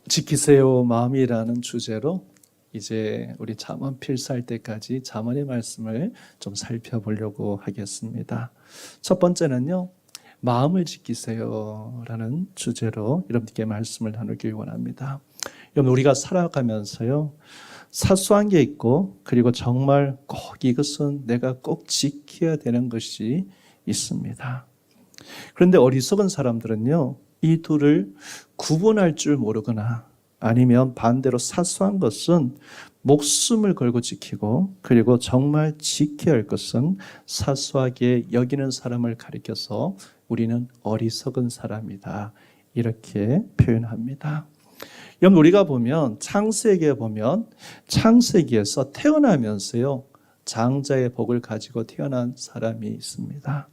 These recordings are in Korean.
지키세요 마음이라는 주제로 이제 우리 잠언 필사할 때까지 잠언의 말씀을 좀 살펴보려고 하겠습니다. 첫 번째는요, 마음을 지키세요 라는 주제로 여러분께 말씀을 나누길 원합니다. 여러분, 우리가 살아가면서요, 사소한 게 있고, 그리고 정말 꼭 이것은 내가 꼭 지켜야 되는 것이 있습니다. 그런데 어리석은 사람들은요, 이 둘을 구분할 줄 모르거나 아니면 반대로 사소한 것은 목숨을 걸고 지키고, 그리고 정말 지켜야 할 것은 사소하게 여기는 사람을 가리켜서 우리는 어리석은 사람이다, 이렇게 표현합니다. 여러분, 우리가 보면 창세기에 보면 창세기에서 태어나면서요, 장자의 복을 가지고 태어난 사람이 있습니다.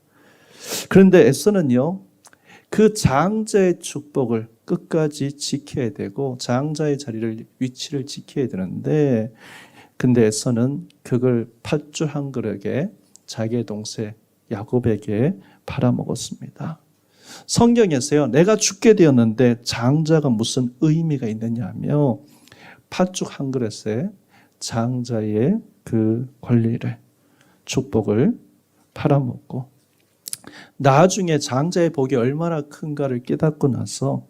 그런데 에서는요, 그 장자의 축복을 끝까지 지켜야 되고 장자의 위치를 지켜야 되는데, 근데 에서는 그걸 팥줄 한 그릇에 자기의 동생 야곱에게 팔아먹었습니다. 성경에서요, 내가 죽게 되었는데 장자가 무슨 의미가 있느냐며 팥죽 한 그릇에 장자의 그 권리를, 축복을 팔아먹고, 나중에 장자의 복이 얼마나 큰가를 깨닫고 나서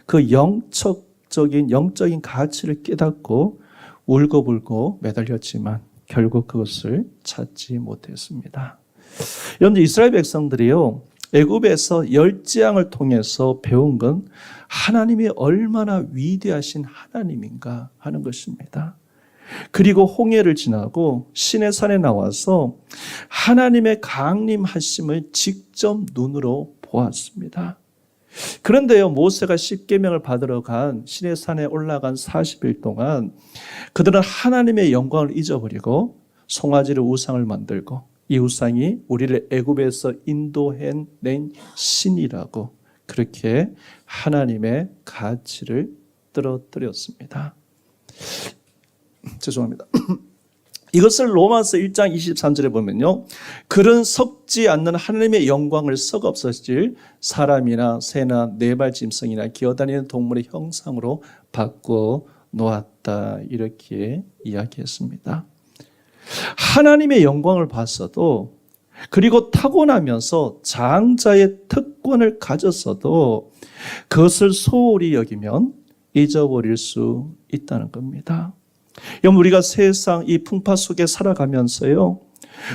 그 영적인 가치를 깨닫고 울고불고 매달렸지만 결국 그것을 찾지 못했습니다. 여러분, 이스라엘 백성들이요, 애굽에서 열재앙을 통해서 배운 건 하나님이 얼마나 위대하신 하나님인가 하는 것입니다. 그리고 홍해를 지나고 시내산에 나와서 하나님의 강림하심을 직접 눈으로 보았습니다. 그런데요, 모세가 십계명을 받으러 간 시내산에 올라간 40일 동안 그들은 하나님의 영광을 잊어버리고 송아지를 우상을 만들고, 이 우상이 우리를 애굽에서 인도해낸 신이라고 그렇게 하나님의 가치를 떨어뜨렸습니다. 죄송합니다. 이것을 로마서 1장 23절에 보면요, 그런 섞지 않는 하나님의 영광을 썩없어질 사람이나 새나 네발 짐승이나 기어다니는 동물의 형상으로 바꿔 놓았다, 이렇게 이야기했습니다. 하나님의 영광을 봤어도, 그리고 타고나면서 장자의 특권을 가졌어도 그것을 소홀히 여기면 잊어버릴 수 있다는 겁니다. 여러분, 우리가 세상 이 풍파 속에 살아가면서요,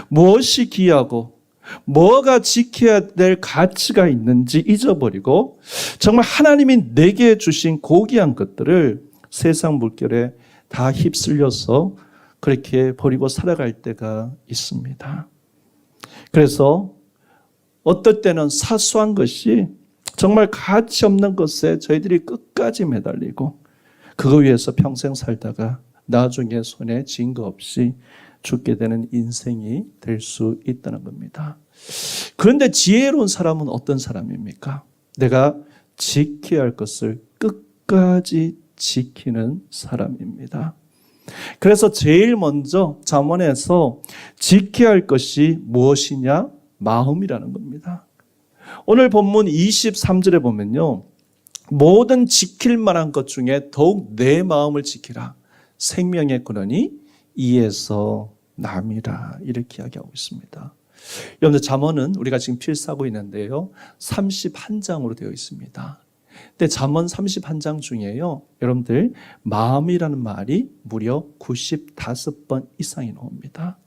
무엇이 귀하고 뭐가 지켜야 될 가치가 있는지 잊어버리고 정말 하나님이 내게 주신 고귀한 것들을 세상 물결에 다 휩쓸려서 그렇게 버리고 살아갈 때가 있습니다. 그래서 어떨 때는 사소한 것이 정말 가치 없는 것에 저희들이 끝까지 매달리고 그거 위해서 평생 살다가 나중에 손에 쥔 거 없이 죽게 되는 인생이 될 수 있다는 겁니다. 그런데 지혜로운 사람은 어떤 사람입니까? 내가 지켜야 할 것을 끝까지 지키는 사람입니다. 그래서 제일 먼저 잠언에서 지켜야 할 것이 무엇이냐? 마음이라는 겁니다. 오늘 본문 23절에 보면요, 모든 지킬 만한 것 중에 더욱 내 마음을 지키라. 생명의 근원이 이에서 남이라, 이렇게 이야기하고 있습니다. 여러분들, 잠언은 우리가 지금 필사하고 있는데요, 31장으로 되어 있습니다. 근데 잠언 31장 중에요, 여러분들, 마음이라는 말이 무려 95번 이상이 나옵니다.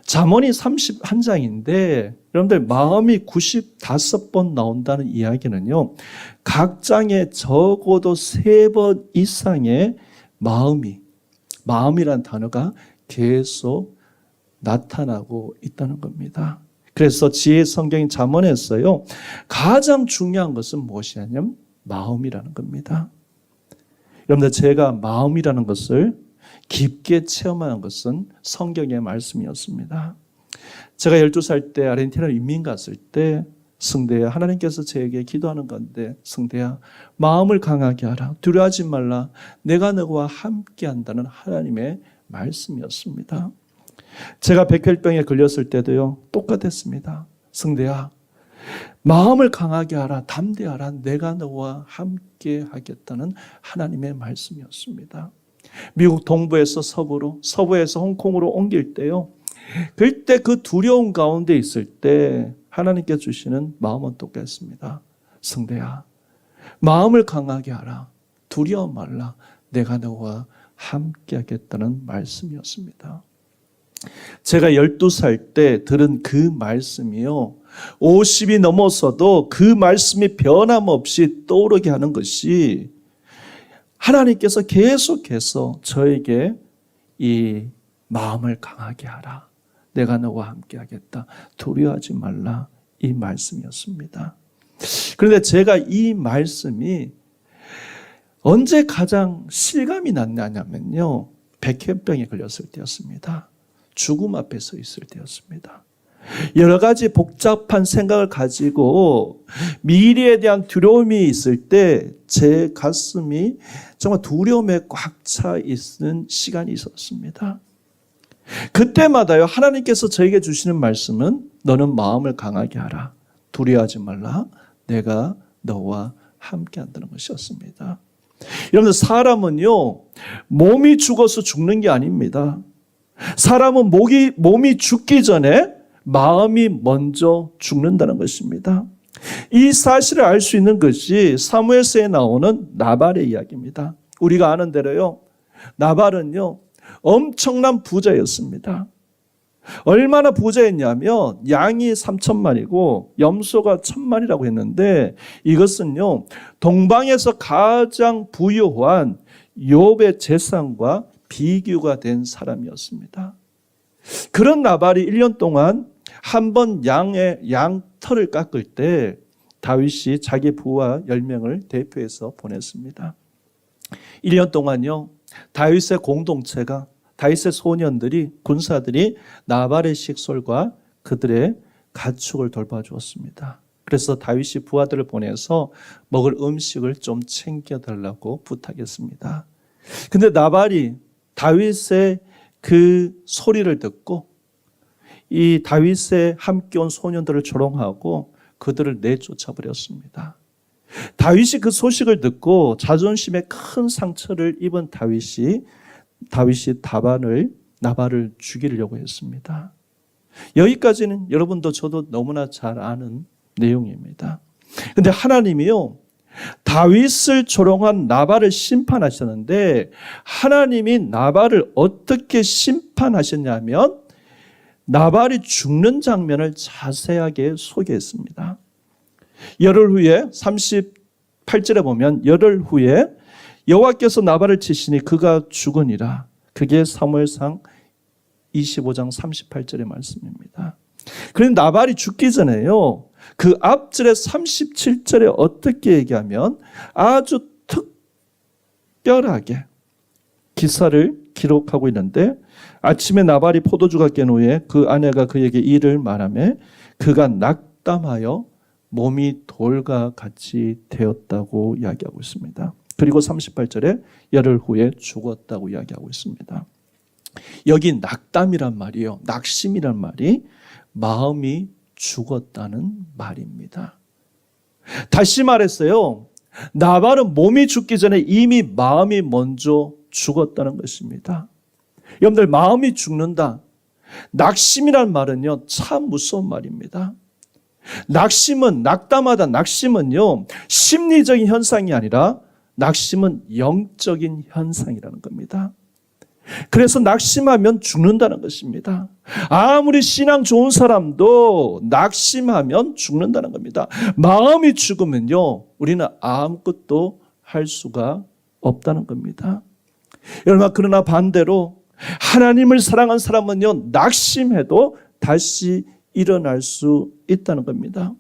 잠언이 31장인데 여러분들, 마음이 95번 나온다는 이야기는요, 각 장에 적어도 3번 이상의 마음이란 단어가 계속 나타나고 있다는 겁니다. 그래서 지혜 성경인 잠언에서요, 가장 중요한 것은 무엇이냐면 마음이라는 겁니다. 여러분들, 제가 마음이라는 것을 깊게 체험한 것은 성경의 말씀이었습니다. 제가 12살 때 아르헨티나 이민 갔을 때, 승대야, 하나님께서 저에게 기도하는 건데, 승대야, 마음을 강하게 하라, 두려워하지 말라, 내가 너와 함께 한다는 하나님의 말씀이었습니다. 제가 백혈병에 걸렸을 때도요, 똑같았습니다. 승대야, 마음을 강하게 하라, 담대하라, 내가 너와 함께 하겠다는 하나님의 말씀이었습니다. 미국 동부에서 서부로, 서부에서 홍콩으로 옮길 때요, 그때 그 두려움 가운데 있을 때 하나님께 주시는 마음은 똑같습니다. 성대야, 마음을 강하게 하라, 두려워 말라, 내가 너와 함께 하겠다는 말씀이었습니다. 제가 12살 때 들은 그 말씀이요, 50이 넘어서도 그 말씀이 변함없이 떠오르게 하는 것이 하나님께서 계속해서 저에게 이 마음을 강하게 하라, 내가 너와 함께 하겠다, 두려워하지 말라, 이 말씀이었습니다. 그런데 제가 이 말씀이 언제 가장 실감이 났냐면요, 백혈병에 걸렸을 때였습니다. 죽음 앞에 서 있을 때였습니다. 여러 가지 복잡한 생각을 가지고 미래에 대한 두려움이 있을 때 제 가슴이 정말 두려움에 꽉 차 있는 시간이 있었습니다. 그때마다요, 하나님께서 저에게 주시는 말씀은 너는 마음을 강하게 하라, 두려워하지 말라, 내가 너와 함께 한다는 것이었습니다. 여러분들, 사람은요, 몸이 죽어서 죽는 게 아닙니다. 사람은 몸이 죽기 전에 마음이 먼저 죽는다는 것입니다. 이 사실을 알 수 있는 것이 사무엘서에 나오는 나발의 이야기입니다. 우리가 아는 대로요, 나발은요, 엄청난 부자였습니다. 얼마나 부자였냐면 양이 3,000마리고 염소가 1,000마리라고 했는데, 이것은요, 동방에서 가장 부유한 욥의 재산과 비교가 된 사람이었습니다. 그런 나발이 1년 동안 한 번 양 털을 깎을 때 다윗이 자기 부하 10명을 대표해서 보냈습니다. 1년 동안요, 다윗의 공동체가, 다윗의 소년들이, 군사들이 나발의 식솔과 그들의 가축을 돌봐주었습니다. 그래서 다윗이 부하들을 보내서 먹을 음식을 좀 챙겨달라고 부탁했습니다. 근데 나발이 다윗의 그 소리를 듣고 이 다윗의 함께 온 소년들을 조롱하고 그들을 내쫓아 버렸습니다. 다윗이 그 소식을 듣고 자존심에 큰 상처를 입은 다윗이 나발을 죽이려고 했습니다. 여기까지는 여러분도 저도 너무나 잘 아는 내용입니다. 그런데 하나님이요, 다윗을 조롱한 나발을 심판하셨는데, 하나님이 나발을 어떻게 심판하셨냐면 나발이 죽는 장면을 자세하게 소개했습니다. 열흘 후에 38절에 보면, 열흘 후에 여호와께서 나발을 치시니 그가 죽으니라. 그게 사무엘상 25장 38절의 말씀입니다. 그런데 나발이 죽기 전에요, 그 앞절에 37절에 어떻게 얘기하면 아주 특별하게 기사를 기록하고 있는데, 아침에 나발이 포도주가 깬 후에 그 아내가 그에게 이를 말하며 그가 낙담하여 몸이 돌과 같이 되었다고 이야기하고 있습니다. 그리고 38절에 열흘 후에 죽었다고 이야기하고 있습니다. 여기 낙담이란 말이요, 낙심이란 말이 마음이 죽었다는 말입니다. 다시 말했어요, 나발은 몸이 죽기 전에 이미 마음이 먼저 죽었다는 것입니다. 여러분들, 마음이 죽는다, 낙심이란 말은요, 참 무서운 말입니다. 낙심은, 낙담하다, 낙심은요, 심리적인 현상이 아니라 낙심은 영적인 현상이라는 겁니다. 그래서 낙심하면 죽는다는 것입니다. 아무리 신앙 좋은 사람도 낙심하면 죽는다는 겁니다. 마음이 죽으면요, 우리는 아무것도 할 수가 없다는 겁니다. 여러분, 그러나 반대로 하나님을 사랑한 사람은요, 낙심해도 다시 일어날 수 있다는 겁니다.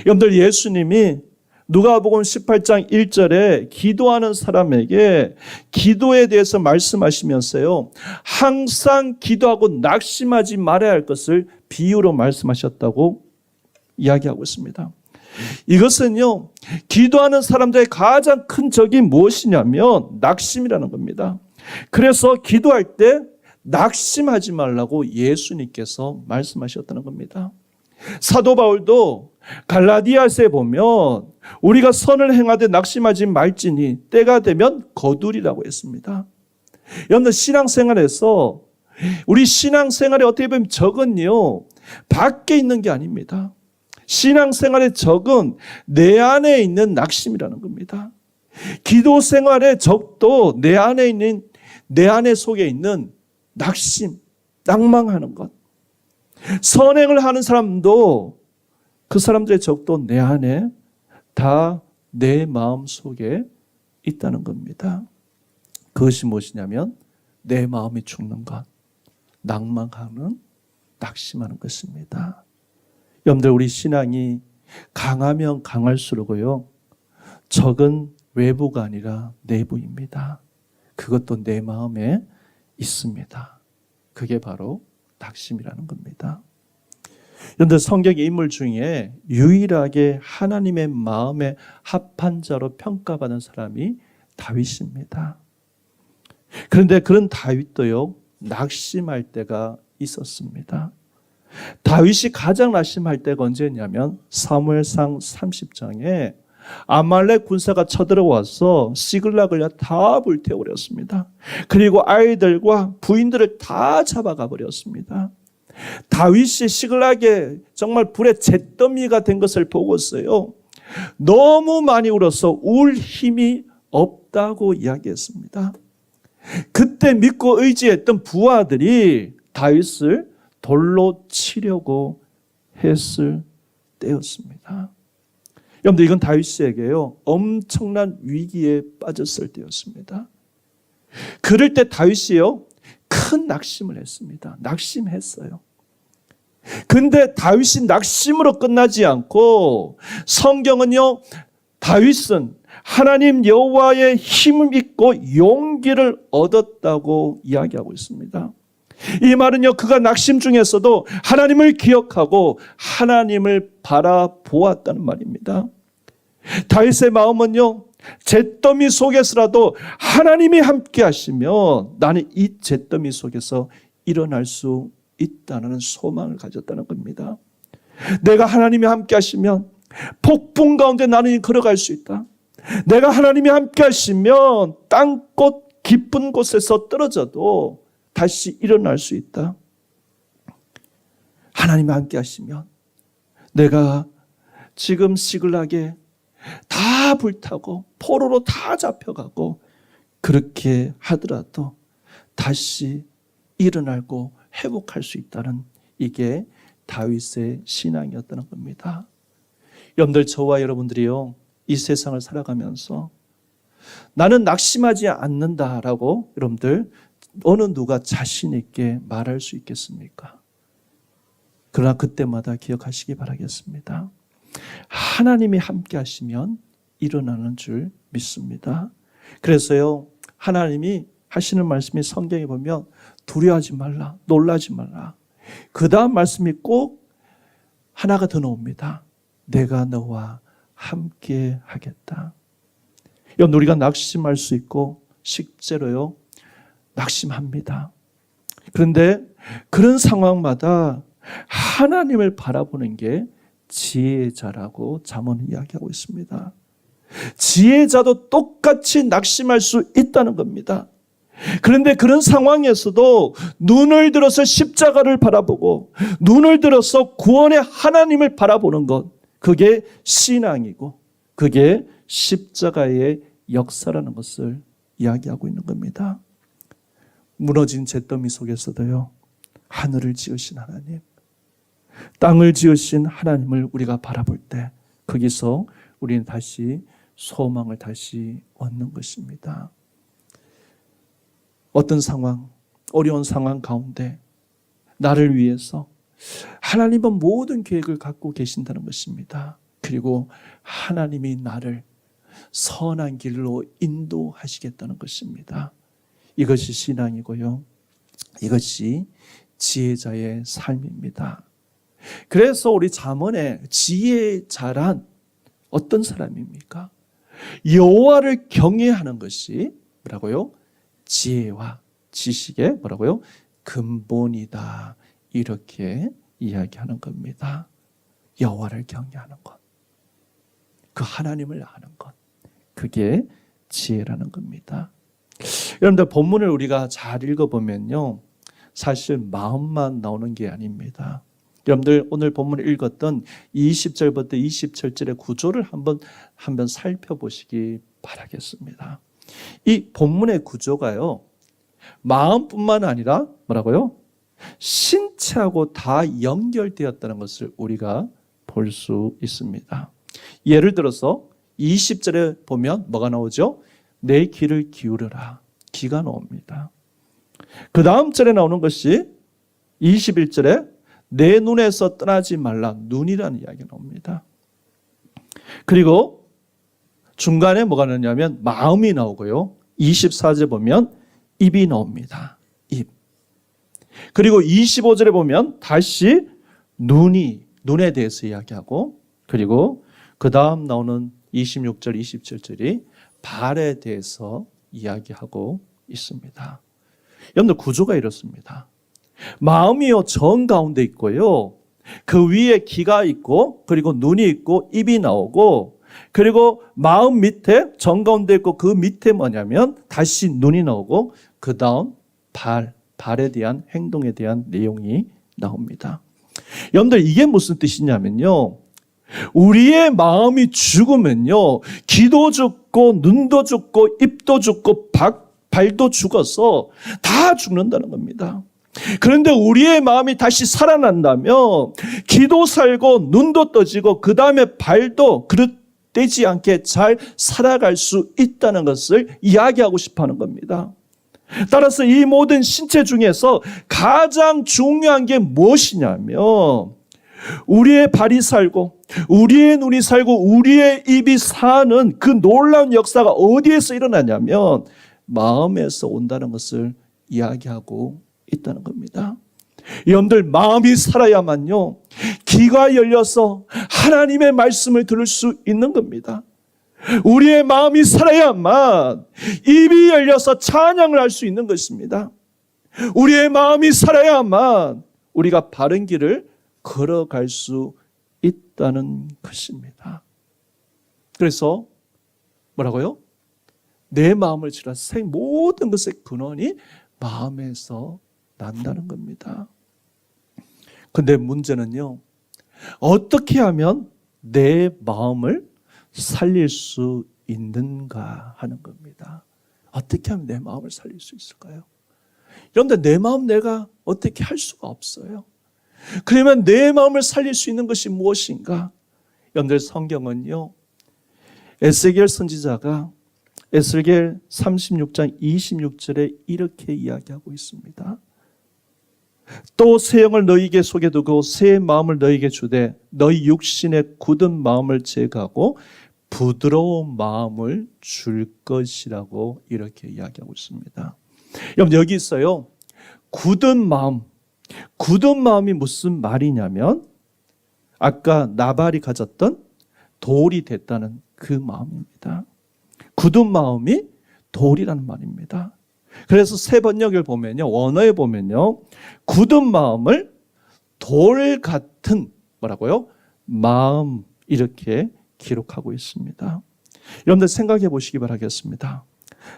여러분들, 예수님이 누가복음 18장 1절에 기도하는 사람에게 기도에 대해서 말씀하시면서요, 항상 기도하고 낙심하지 말아야 할 것을 비유로 말씀하셨다고 이야기하고 있습니다. 이것은요, 기도하는 사람들의 가장 큰 적이 무엇이냐면 낙심이라는 겁니다. 그래서 기도할 때 낙심하지 말라고 예수님께서 말씀하셨다는 겁니다. 사도 바울도 갈라디아서에 보면 우리가 선을 행하되 낙심하지 말지니 때가 되면 거두리라고 했습니다. 여러분들 신앙생활에서 우리 신앙생활의 어떻게 보면 적은요, 밖에 있는 게 아닙니다. 신앙생활의 적은 내 안에 있는 낙심이라는 겁니다. 기도 생활의 적도 내 안에 속에 있는 낙심, 낭망하는 것. 선행을 하는 사람도 그 사람들의 적도 내 안에 다 내 마음 속에 있다는 겁니다. 그것이 무엇이냐면 내 마음이 죽는 것, 낭망하는, 낙심하는 것입니다. 여러분들 우리 신앙이 강하면 강할수록요, 적은 외부가 아니라 내부입니다. 그것도 내 마음에 있습니다. 그게 바로 낙심이라는 겁니다. 그런데 성경의 인물 중에 유일하게 하나님의 마음에 합한 자로 평가받은 사람이 다윗입니다. 그런데 그런 다윗도요, 낙심할 때가 있었습니다. 다윗이 가장 낙심할 때가 언제였냐면 사무엘상 30장에 아말렉 군사가 쳐들어와서 시글락을 다 불태워버렸습니다. 그리고 아이들과 부인들을 다 잡아가 버렸습니다. 다윗이 시글락에 정말 불의 잿더미가 된 것을 보고서요, 너무 많이 울어서 울 힘이 없다고 이야기했습니다. 그때 믿고 의지했던 부하들이 다윗을 돌로 치려고 했을 때였습니다. 여러분들 이건 다윗에게요, 엄청난 위기에 빠졌을 때였습니다. 그럴 때 다윗이요, 큰 낙심을 했습니다. 낙심했어요. 근데 다윗이 낙심으로 끝나지 않고 성경은요, 다윗은 하나님 여호와의 힘을 믿고 용기를 얻었다고 이야기하고 있습니다. 이 말은요, 그가 낙심 중에서도 하나님을 기억하고 하나님을 바라보았다는 말입니다. 다윗의 마음은요, 잿더미 속에서라도 하나님이 함께 하시면 나는 이 잿더미 속에서 일어날 수 있다는 소망을 가졌다는 겁니다. 내가 하나님이 함께 하시면 폭풍 가운데 나는 걸어갈 수 있다. 내가 하나님이 함께 하시면 땅꽃 깊은 곳에서 떨어져도 다시 일어날 수 있다. 하나님이 함께 하시면 내가 지금 시글락에 다 불타고 포로로 다 잡혀가고 그렇게 하더라도 다시 일어나고 회복할 수 있다는, 이게 다윗의 신앙이었다는 겁니다. 여러분들, 저와 여러분들이요, 이 세상을 살아가면서 나는 낙심하지 않는다라고 여러분들 어느 누가 자신 있게 말할 수 있겠습니까? 그러나 그때마다 기억하시기 바라겠습니다. 하나님이 함께 하시면 일어나는 줄 믿습니다. 그래서요, 하나님이 하시는 말씀이 성경에 보면 두려워하지 말라, 놀라지 말라. 그 다음 말씀이 꼭 하나가 더 나옵니다. 내가 너와 함께 하겠다. 여러분, 우리가 낙심할 수 있고 실제로요, 낙심합니다. 그런데 그런 상황마다 하나님을 바라보는 게 지혜자라고 잠언은 이야기하고 있습니다. 지혜자도 똑같이 낙심할 수 있다는 겁니다. 그런데 그런 상황에서도 눈을 들어서 십자가를 바라보고 눈을 들어서 구원의 하나님을 바라보는 것, 그게 신앙이고 그게 십자가의 역사라는 것을 이야기하고 있는 겁니다. 무너진 잿더미 속에서도요, 하늘을 지으신 하나님, 땅을 지으신 하나님을 우리가 바라볼 때 거기서 우리는 다시 소망을 다시 얻는 것입니다. 어떤 상황, 어려운 상황 가운데 나를 위해서 하나님은 모든 계획을 갖고 계신다는 것입니다. 그리고 하나님이 나를 선한 길로 인도하시겠다는 것입니다. 이것이 신앙이고요, 이것이 지혜자의 삶입니다. 그래서 우리 잠언에 지혜자란 어떤 사람입니까? 여호와를 경외하는 것이 뭐라고요? 지혜와 지식의 뭐라고요? 근본이다. 이렇게 이야기하는 겁니다. 여호와를 경외하는 것, 그 하나님을 아는 것, 그게 지혜라는 겁니다. 여러분들 본문을 우리가 잘 읽어보면요, 사실 마음만 나오는 게 아닙니다. 여러분들 오늘 본문을 읽었던 20절부터 27절의 구조를 한번 살펴보시기 바라겠습니다. 이 본문의 구조가요, 마음뿐만 아니라 뭐라고요? 신체하고 다 연결되었다는 것을 우리가 볼 수 있습니다. 예를 들어서 20절에 보면 뭐가 나오죠? 내 귀를 기울여라. 귀가 나옵니다. 그 다음 절에 나오는 것이 21절에 내 눈에서 떠나지 말라. 눈이라는 이야기가 나옵니다. 그리고 중간에 뭐가 나오냐면 마음이 나오고요. 24절에 보면 입이 나옵니다. 입. 그리고 25절에 보면 다시 눈에 대해서 이야기하고, 그리고 그 다음 나오는 26절, 27절이 발에 대해서 이야기하고 있습니다. 여러분들 구조가 이렇습니다. 마음이요 정 가운데 있고요, 그 위에 귀가 있고, 그리고 눈이 있고, 입이 나오고, 그리고 마음 밑에 정 가운데 있고, 그 밑에 뭐냐면 다시 눈이 나오고, 그 다음 발에 대한 행동에 대한 내용이 나옵니다. 여러분들 이게 무슨 뜻이냐면요, 우리의 마음이 죽으면요, 귀도 죽고 눈도 죽고 입도 죽고 발도 죽어서 다 죽는다는 겁니다. 그런데 우리의 마음이 다시 살아난다면 귀도 살고 눈도 떠지고 그 다음에 발도 그릇되지 않게 잘 살아갈 수 있다는 것을 이야기하고 싶어하는 겁니다. 따라서 이 모든 신체 중에서 가장 중요한 게 무엇이냐면, 우리의 발이 살고 우리의 눈이 살고 우리의 입이 사는 그 놀라운 역사가 어디에서 일어나냐면 마음에서 온다는 것을 이야기하고 있다는 겁니다. 여러분들 마음이 살아야만요, 귀가 열려서 하나님의 말씀을 들을 수 있는 겁니다. 우리의 마음이 살아야만 입이 열려서 찬양을 할 수 있는 것입니다. 우리의 마음이 살아야만 우리가 바른 길을 걸어갈 수 있다는 것입니다. 그래서 뭐라고요? 내 마음을 지라 모든 것의 근원이 마음에서 난다는 겁니다. 근데 문제는요, 어떻게 하면 내 마음을 살릴 수 있는가 하는 겁니다. 어떻게 하면 내 마음을 살릴 수 있을까요? 그런데 내 마음 내가 어떻게 할 수가 없어요. 그러면 내 마음을 살릴 수 있는 것이 무엇인가? 여러분들 성경은요, 에스겔 선지자가 에스겔 36장 26절에 이렇게 이야기하고 있습니다. 또 새 영을 너희에게 속에 두고 새 마음을 너희에게 주되 너희 육신의 굳은 마음을 제거하고 부드러운 마음을 줄 것이라고 이렇게 이야기하고 있습니다. 여러분 여기 있어요. 굳은 마음. 굳은 마음이 무슨 말이냐면 아까 나발이 가졌던 돌이 됐다는 그 마음입니다. 굳은 마음이 돌이라는 말입니다. 그래서 새 번역을 보면요, 원어에 보면요, 굳은 마음을 돌 같은 뭐라고요? 마음 이렇게 기록하고 있습니다. 여러분들 생각해 보시기 바라겠습니다.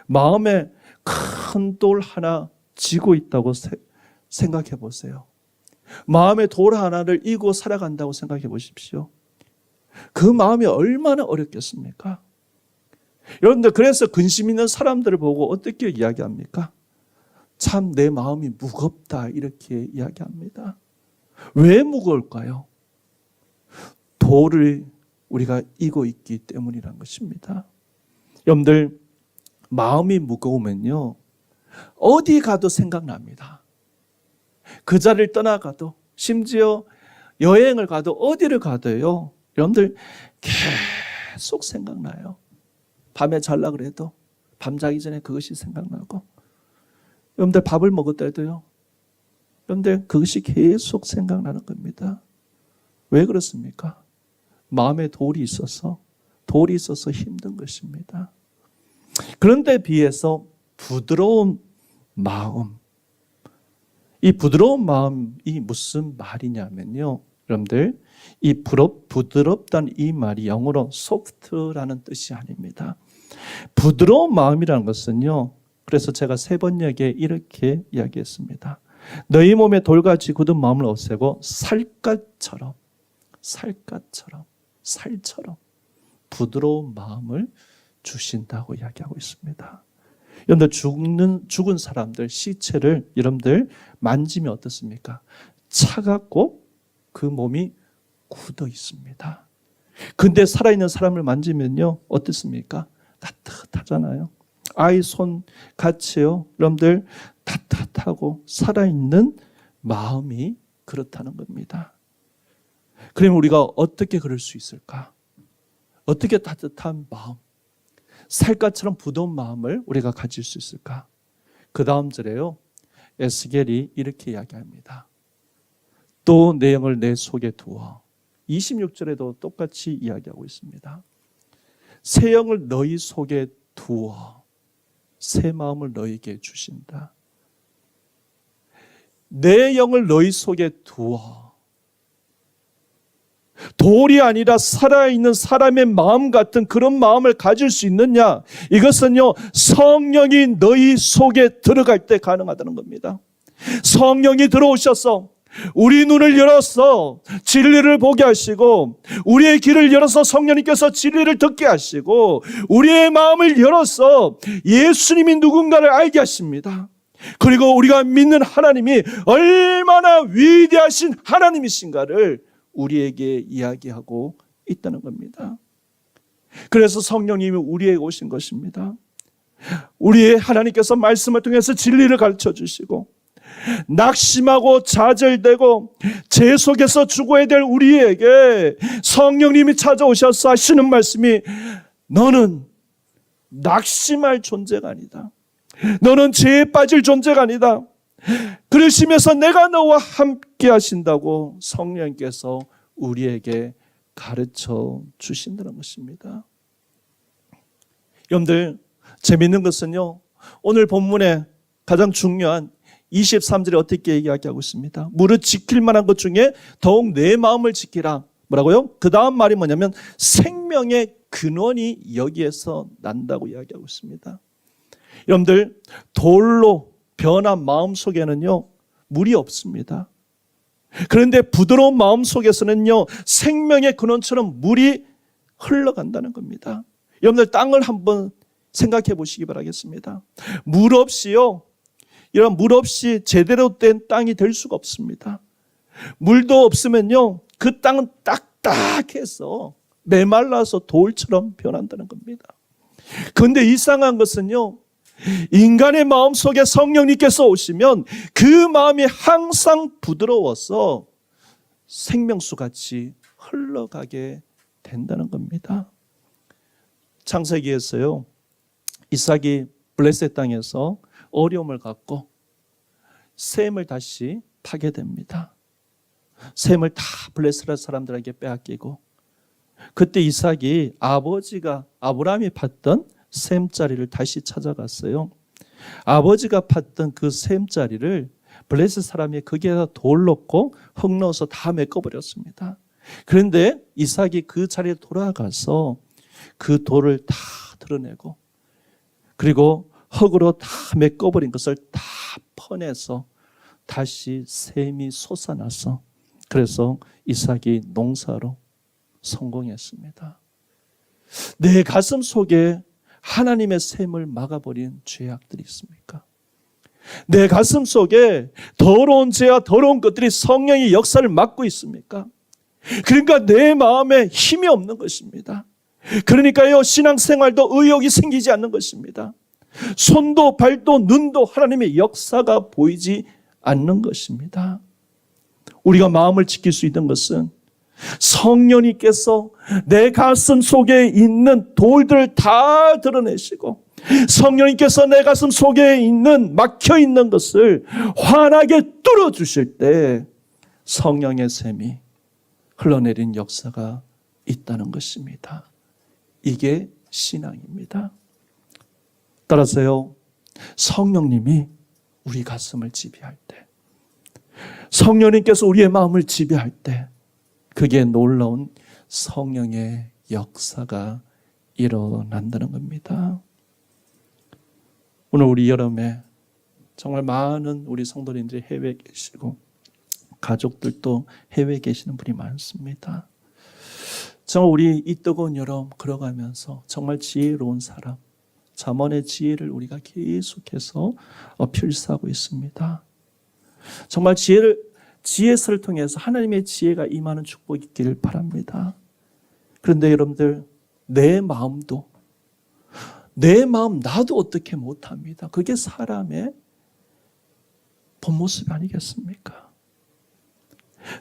마음에 큰 돌 하나 쥐고 있다고 생각해 보세요. 마음에 돌 하나를 이고 살아간다고 생각해 보십시오. 그 마음이 얼마나 어렵겠습니까? 여러분들 그래서 근심 있는 사람들을 보고 어떻게 이야기합니까? 참 내 마음이 무겁다 이렇게 이야기합니다. 왜 무거울까요? 돌을 우리가 이고 있기 때문이란 것입니다. 여러분들 마음이 무거우면요, 어디 가도 생각납니다. 그 자리를 떠나가도, 심지어 여행을 가도, 어디를 가도요, 여러분들 계속 생각나요. 밤에 잘라 그래도 밤 자기 전에 그것이 생각나고, 여러분들 밥을 먹을 때도요, 여러분들 그것이 계속 생각나는 겁니다. 왜 그렇습니까? 마음에 돌이 있어서 힘든 것입니다. 그런데 비해서 부드러운 마음, 이 부드러운 마음이 무슨 말이냐면요, 여러분들, 이 부드럽다는 이 말이 영어로 soft라는 뜻이 아닙니다. 부드러운 마음이라는 것은요, 그래서 제가 세 번역에 이렇게 이야기했습니다. 너희 몸에 돌같이 굳은 마음을 없애고 살처럼 부드러운 마음을 주신다고 이야기하고 있습니다. 여러분들, 죽은 사람들 시체를 여러분들 만지면 어떻습니까? 차갑고 그 몸이 굳어 있습니다. 근데 살아있는 사람을 만지면요, 어떻습니까? 따뜻하잖아요. 아이 손 같이요, 여러분들, 따뜻하고 살아있는 마음이 그렇다는 겁니다. 그러면 우리가 어떻게 그럴 수 있을까? 어떻게 따뜻한 마음, 살갗처럼 부드러운 마음을 우리가 가질 수 있을까? 그 다음 절에요, 에스겔이 이렇게 이야기합니다. 또 내 영을 내 속에 두어. 26절에도 똑같이 이야기하고 있습니다. 새 영을 너희 속에 두어 새 마음을 너희에게 주신다. 내 영을 너희 속에 두어. 돌이 아니라 살아있는 사람의 마음 같은 그런 마음을 가질 수 있느냐? 이것은요, 성령이 너희 속에 들어갈 때 가능하다는 겁니다. 성령이 들어오셔서 우리 눈을 열어서 진리를 보게 하시고, 우리의 귀를 열어서 성령님께서 진리를 듣게 하시고, 우리의 마음을 열어서 예수님이 누군가를 알게 하십니다. 그리고 우리가 믿는 하나님이 얼마나 위대하신 하나님이신가를 우리에게 이야기하고 있다는 겁니다. 그래서 성령님이 우리에게 오신 것입니다. 우리의 하나님께서 말씀을 통해서 진리를 가르쳐 주시고, 낙심하고 좌절되고 죄 속에서 죽어야 될 우리에게 성령님이 찾아오셔서 하시는 말씀이, 너는 낙심할 존재가 아니다. 너는 죄에 빠질 존재가 아니다. 그러시면서 내가 너와 함께 하신다고 성령께서 우리에게 가르쳐 주신다는 것입니다. 여러분들, 재미있는 것은요, 오늘 본문에 가장 중요한 23절에 어떻게 이야기하고 있습니다. 무릇 지킬 만한 것 중에 더욱 내 마음을 지키라. 뭐라고요? 그 다음 말이 뭐냐면 생명의 근원이 여기에서 난다고 이야기하고 있습니다. 여러분들, 돌로 변한 마음 속에는요, 물이 없습니다. 그런데 부드러운 마음 속에서는요, 생명의 근원처럼 물이 흘러간다는 겁니다. 여러분들, 땅을 한번 생각해 보시기 바라겠습니다. 물 없이요, 이런 물 없이 제대로 된 땅이 될 수가 없습니다. 물도 없으면요, 그 땅은 딱딱해서 메말라서 돌처럼 변한다는 겁니다. 그런데 이상한 것은요, 인간의 마음 속에 성령님께서 오시면 그 마음이 항상 부드러워서 생명수같이 흘러가게 된다는 겁니다. 창세기에서요, 이삭이 블레셋 땅에서 어려움을 갖고 셈을 다시 파게 됩니다. 셈을 다 블레셋 사람들에게 빼앗기고, 그때 이삭이 아버지가 아브라함이 팠던 셈자리를 다시 찾아갔어요. 아버지가 팠던 그 셈자리를 블레셋 사람이 거기에다 돌 넣고 흙 넣어서 다 메꿔버렸습니다. 그런데 이삭이 그 자리에 돌아가서 그 돌을 다 드러내고, 그리고 흙으로 다 메꿔버린 것을 다 퍼내서 다시 셈이 솟아나서, 그래서 이삭이 농사로 성공했습니다. 내 가슴 속에 하나님의 셈을 막아버린 죄악들이 있습니까? 내 가슴 속에 더러운 죄와 더러운 것들이 성령의 역사를 막고 있습니까? 그러니까 내 마음에 힘이 없는 것입니다. 그러니까요, 신앙생활도 의욕이 생기지 않는 것입니다. 손도 발도 눈도 하나님의 역사가 보이지 않는 것입니다. 우리가 마음을 지킬 수 있는 것은 성령님께서 내 가슴 속에 있는 돌들을 다 드러내시고, 성령님께서 내 가슴 속에 있는 막혀있는 것을 환하게 뚫어주실 때 성령의 샘이 흘러내린 역사가 있다는 것입니다. 이게 신앙입니다. 따라서요, 성령님이 우리 가슴을 지배할 때, 성령님께서 우리의 마음을 지배할 때 그게 놀라운 성령의 역사가 일어난다는 겁니다. 오늘 우리 여름에 정말 많은 우리 성도님들이 해외에 계시고 가족들도 해외에 계시는 분이 많습니다. 정말 우리 이 뜨거운 여름 걸어가면서 정말 지혜로운 사람, 잠언의 지혜를 우리가 계속해서 필사하고 있습니다. 정말 지혜서를 통해서 하나님의 지혜가 임하는 축복이 있기를 바랍니다. 그런데 여러분들, 내 마음 나도 어떻게 못합니다. 그게 사람의 본 모습 아니겠습니까?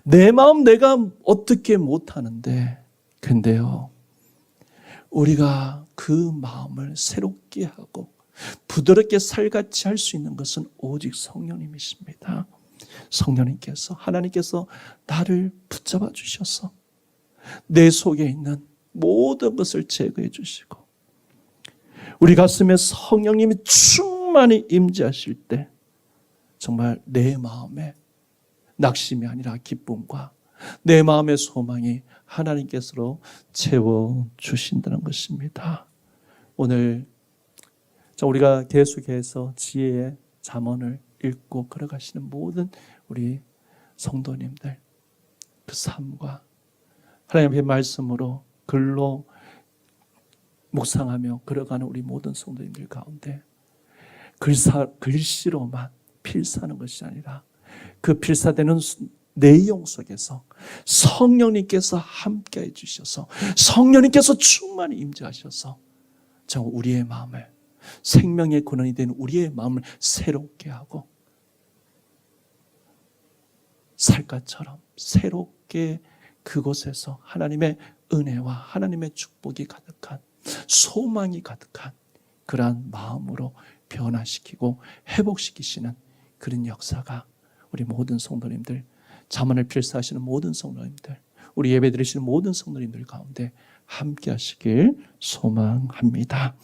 내 마음 내가 어떻게 못하는데, 근데요, 우리가 그 마음을 새롭게 하고 부드럽게 살같이 할 수 있는 것은 오직 성령님이십니다. 성령님께서, 하나님께서 나를 붙잡아 주셔서 내 속에 있는 모든 것을 제거해 주시고 우리 가슴에 성령님이 충만히 임재하실 때 정말 내 마음에 낙심이 아니라 기쁨과 내 마음의 소망이 하나님께서로 채워주신다는 것입니다. 오늘 우리가 계속해서 지혜의 잠언을 읽고 걸어가시는 모든 우리 성도님들, 그 삶과 하나님의 말씀으로 글로 묵상하며 걸어가는 우리 모든 성도님들 가운데 글씨로만 필사하는 것이 아니라 그 필사되는 내용 속에서 성령님께서 함께해 주셔서 성령님께서 충만히 임재하셔서 정말 우리의 마음을, 생명의 근원이 된 우리의 마음을 새롭게 하고 살갗처럼 새롭게 그곳에서 하나님의 은혜와 하나님의 축복이 가득한, 소망이 가득한 그러한 마음으로 변화시키고 회복시키시는 그런 역사가 우리 모든 성도님들, 잠언을 필사하시는 모든 성도님들, 우리 예배 드리시는 모든 성도님들 가운데 함께 하시길 소망합니다.